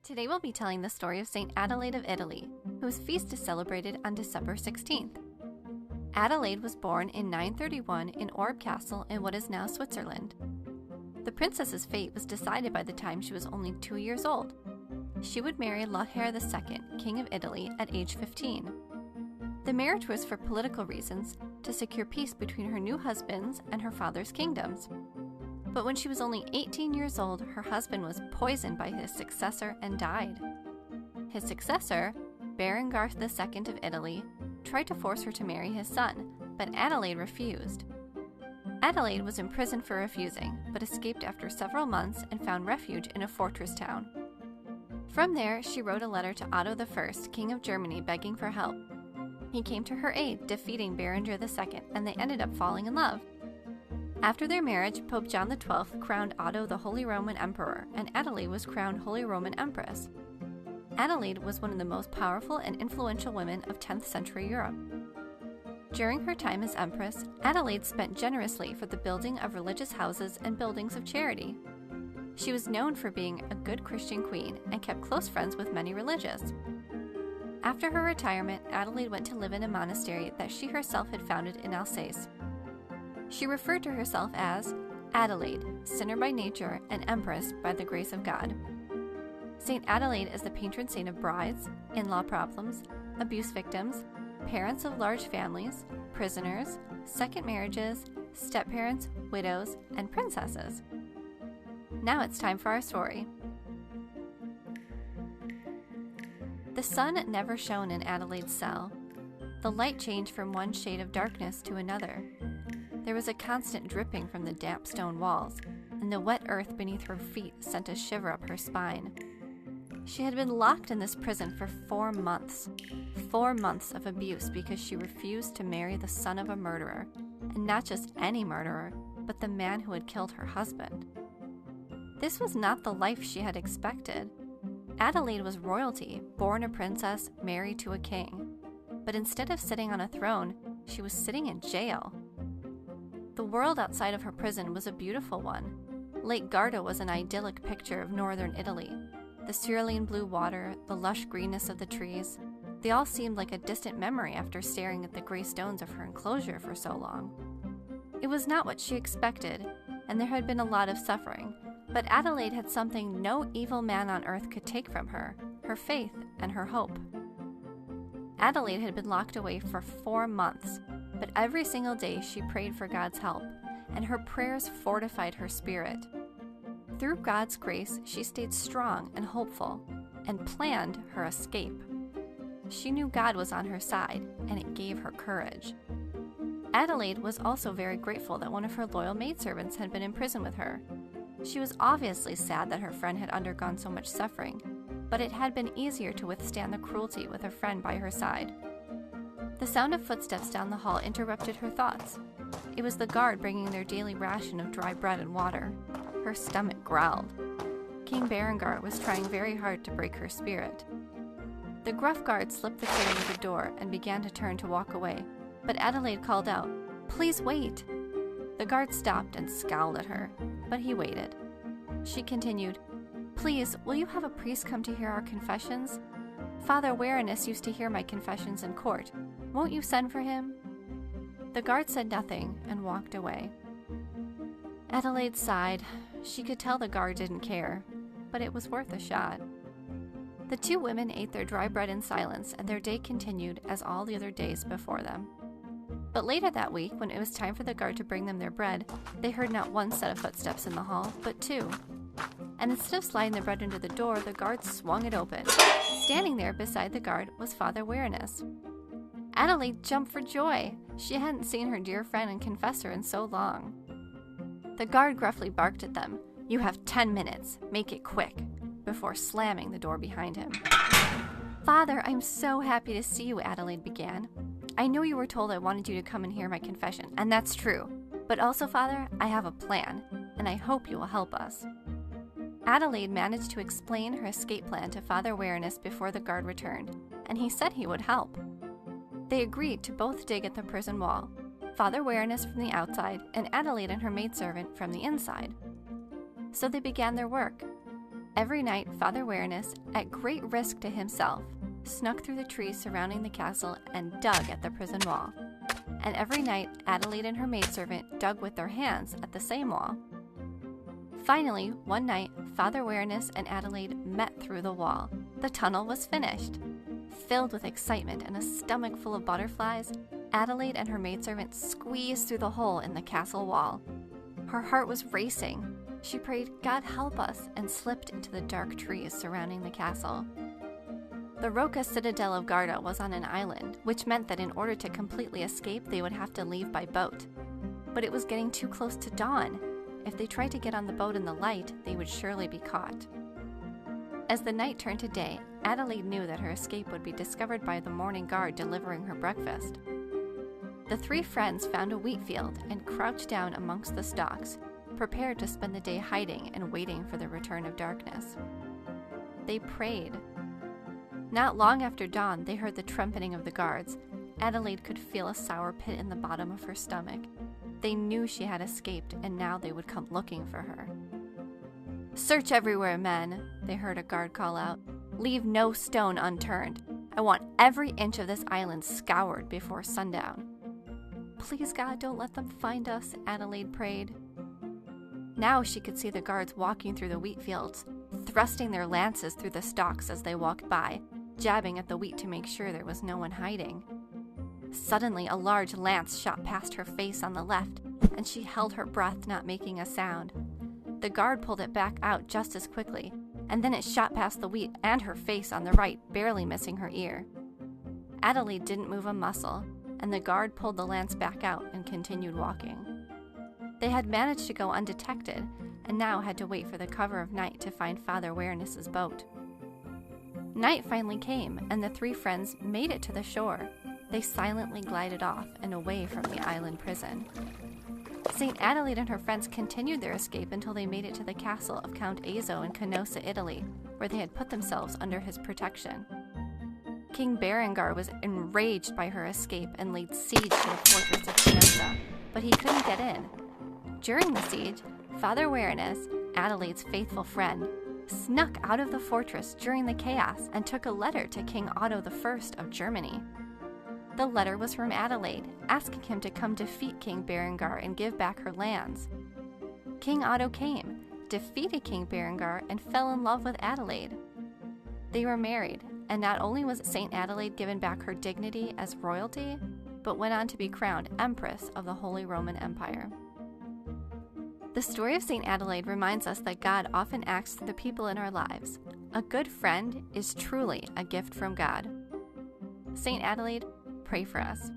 Today we'll be telling the story of St. Adelaide of Italy, whose feast is celebrated on December 16th. Adelaide was born in 931 in Orb Castle in what is now Switzerland. The princess's fate was decided by the time she was only 2 years old. She would marry Lothair II, King of Italy, at age 15. The marriage was for political reasons, to secure peace between her new husband's and her father's kingdoms. But when she was only 18 years old, her husband was poisoned by his successor and died. His successor, Berengar II of Italy, tried to force her to marry his son, but Adelaide refused. Adelaide was imprisoned for refusing, but escaped after several months and found refuge in a fortress town. From there, she wrote a letter to Otto I, King of Germany, begging for help. He came to her aid, defeating Berengar II, and they ended up falling in love. After their marriage, Pope John XII crowned Otto the Holy Roman Emperor, and Adelaide was crowned Holy Roman Empress. Adelaide was one of the most powerful and influential women of 10th century Europe. During her time as Empress, Adelaide spent generously for the building of religious houses and buildings of charity. She was known for being a good Christian queen and kept close friends with many religious. After her retirement, Adelaide went to live in a monastery that she herself had founded in Alsace. She referred to herself as Adelaide, sinner by nature and empress by the grace of God. St. Adelaide is the patron saint of brides, in-law problems, abuse victims, parents of large families, prisoners, second marriages, step-parents, widows, and princesses. Now it's time for our story. The sun never shone in Adelaide's cell. The light changed from one shade of darkness to another. There was a constant dripping from the damp stone walls, and the wet earth beneath her feet sent a shiver up her spine. She had been locked in this prison for 4 months. 4 months of abuse because she refused to marry the son of a murderer, and not just any murderer, but the man who had killed her husband. This was not the life she had expected. Adelaide was royalty, born a princess, married to a king. But instead of sitting on a throne, she was sitting in jail. The world outside of her prison was a beautiful one. Lake Garda was an idyllic picture of northern Italy. The cerulean blue water, the lush greenness of the trees, they all seemed like a distant memory after staring at the gray stones of her enclosure for so long. It was not what she expected, and there had been a lot of suffering, but Adelaide had something no evil man on earth could take from her faith and her hope. Adelaide had been locked away for 4 months, but every single day she prayed for God's help, and her prayers fortified her spirit. Through God's grace, she stayed strong and hopeful, and planned her escape. She knew God was on her side, and it gave her courage. Adelaide was also very grateful that one of her loyal maidservants had been in prison with her. She was obviously sad that her friend had undergone so much suffering, but it had been easier to withstand the cruelty with a friend by her side. The sound of footsteps down the hall interrupted her thoughts. It was the guard bringing their daily ration of dry bread and water. Her stomach growled. King Berengar was trying very hard to break her spirit. The gruff guard slipped the curtain of the door and began to turn to walk away, but Adelaide called out, "Please wait!" The guard stopped and scowled at her, but he waited. She continued, "Please, will you have a priest come to hear our confessions? Father Werenus used to hear my confessions in court. Won't you send for him?" The guard said nothing and walked away. Adelaide sighed. She could tell the guard didn't care, but it was worth a shot. The two women ate their dry bread in silence, and their day continued as all the other days before them. But later that week, when it was time for the guard to bring them their bread, they heard not one set of footsteps in the hall, but 2. And instead of sliding the bread into the door, the guard swung it open. Standing there beside the guard was Father Werenus. Adelaide jumped for joy. She hadn't seen her dear friend and confessor in so long. The guard gruffly barked at them, "You have 10 minutes. Make it quick," before slamming the door behind him. "Father, I'm so happy to see you," Adelaide began. "I know you were told I wanted you to come and hear my confession, and that's true. But also, Father, I have a plan, and I hope you will help us." Adelaide managed to explain her escape plan to Father Werenus before the guard returned, and he said he would help. They agreed to both dig at the prison wall, Father Werenus from the outside and Adelaide and her maidservant from the inside. So they began their work. Every night, Father Werenus, at great risk to himself, snuck through the trees surrounding the castle and dug at the prison wall. And every night, Adelaide and her maidservant dug with their hands at the same wall. Finally, one night, Father Werenus and Adelaide met through the wall. The tunnel was finished. Filled with excitement and a stomach full of butterflies, Adelaide and her maidservant squeezed through the hole in the castle wall. Her heart was racing. She prayed, "God help us," and slipped into the dark trees surrounding the castle. The Rocca citadel of Garda was on an island, which meant that in order to completely escape, they would have to leave by boat. But it was getting too close to dawn. If they tried to get on the boat in the light, they would surely be caught. As the night turned to day, Adelaide knew that her escape would be discovered by the morning guard delivering her breakfast. The three friends found a wheat field and crouched down amongst the stalks, prepared to spend the day hiding and waiting for the return of darkness. They prayed. Not long after dawn, they heard the trumpeting of the guards. Adelaide could feel a sour pit in the bottom of her stomach. They knew she had escaped, and now they would come looking for her. "Search everywhere, men," they heard a guard call out. "Leave no stone unturned. I want every inch of this island scoured before sundown." "Please, God, don't let them find us," Adelaide prayed. Now she could see the guards walking through the wheat fields, thrusting their lances through the stalks as they walked by, jabbing at the wheat to make sure there was no one hiding. Suddenly, a large lance shot past her face on the left, and she held her breath, not making a sound. The guard pulled it back out just as quickly, and then it shot past the wheat and her face on the right, barely missing her ear. Adelaide didn't move a muscle, and the guard pulled the lance back out and continued walking. They had managed to go undetected, and now had to wait for the cover of night to find Father Werenus's boat. Night finally came, and the three friends made it to the shore. They silently glided off and away from the island prison. St.Adelaide and her friends continued their escape until they made it to the castle of Count Azo in Canossa, Italy, where they had put themselves under his protection. King Berengar was enraged by her escape and laid siege to the fortress of Canossa, but he couldn't get in. During the siege, Father Werenus, Adelaide's faithful friend, snuck out of the fortress during the chaos and took a letter to King Otto I of Germany. The letter was from Adelaide, asking him to come defeat King Berengar and give back her lands. King Otto came, defeated King Berengar, and fell in love with Adelaide. They were married, and not only was St. Adelaide given back her dignity as royalty, but went on to be crowned Empress of the Holy Roman Empire. The story of St. Adelaide reminds us that God often acts through the people in our lives. A good friend is truly a gift from God. St. Adelaide, pray for us.